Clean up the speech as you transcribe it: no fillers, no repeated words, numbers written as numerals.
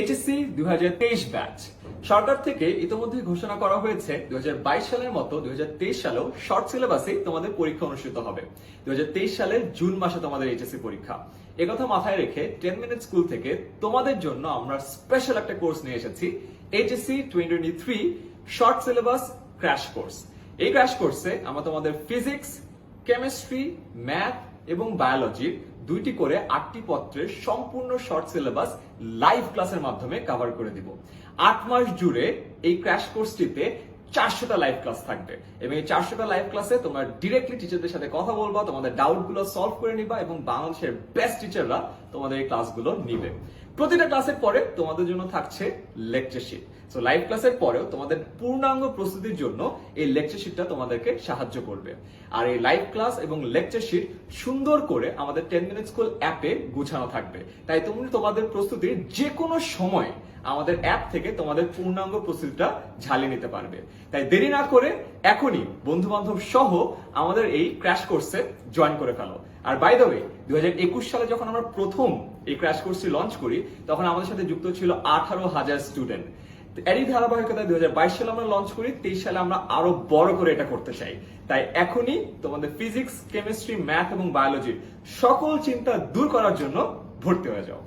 HSC 2023 batch সরকার থেকে ইতোমধ্যে ঘোষণা করা হয়েছে 2022 সালের মতো 2023 সালেও শর্ট সিলেবাসে তোমাদের পরীক্ষা অনুষ্ঠিত হবে। 2023 সালের জুন মাসে তোমাদের HSC পরীক্ষা। একথা মাথায় রেখে 10 মিনিট স্কুল থেকে তোমাদের জন্য আমরা স্পেশাল একটা কোর্স নিয়ে এসেছি, HSC'23 short syllabus crash course. এই ক্র্যাশ কোর্সে আমরা তোমাদের ফিজিক্স, কেমিস্ট্রি, ম্যাথ এবং বায়োলজির দুইটি করে 8টি পত্রের সম্পূর্ণ শর্ট সিলেবাস লাইভ ক্লাসের মাধ্যমে কভার করে দিব। 8 মাস জুড়ে এই ক্র্যাশ কোর্সটিতে 400টা লাইভ ক্লাস থাকবে এবং এই 400টা লাইভ ক্লাসে তোমরা ডিরেক্টলি টিচারদের সাথে কথা বলবা, তোমাদের ডাউটগুলো সলভ করে নিবা এবং বাংলাদেশের বেস্ট টিচাররা তোমাদের এই ক্লাসগুলো নিবে। প্রতিটা ক্লাসের পরে তোমাদের জন্য থাকছে লেকচার শিট। সো লাইভ ক্লাসের পরেও তোমাদের পূর্ণাঙ্গ প্রস্তুতির জন্য এই লেকচার শিটটা তোমাদেরকে সাহায্য করবে। আর এই লাইভ ক্লাস এবং লেকচার শিট সুন্দর করে আমাদের 10 মিনিট স্কুল অ্যাপে গুছানো থাকবে। তাই তুমি তোমাদের প্রস্তুতির যে কোনো সময় আমাদের অ্যাপ থেকে তোমাদের পূর্ণাঙ্গ প্রস্তুতিটা ঝালিয়ে নিতে পারবে। তাই দেরি না করে এখনই বন্ধু বান্ধব সহ আমাদের এই ক্র্যাশ কোর্সে জয়েন করে ফেলো। আর বাই দ্য ওয়ে 2021 সালে যখন আমরা প্রথম এই ক্র্যাশ কোর্সটি লঞ্চ করি তখন আমাদের সাথে যুক্ত ছিল 18,000 স্টুডেন্ট। এরই ধারাবাহিকতায় 2022 সালে আমরা লঞ্চ করি, 23 সালে আমরা আরো বড় করে এটা করতে চাই। তাই এখনই তোমাদের ফিজিক্স, কেমিস্ট্রি, ম্যাথ এবং বায়োলজির সকল চিন্তা দূর করার জন্য ভর্তি হয়ে যাও।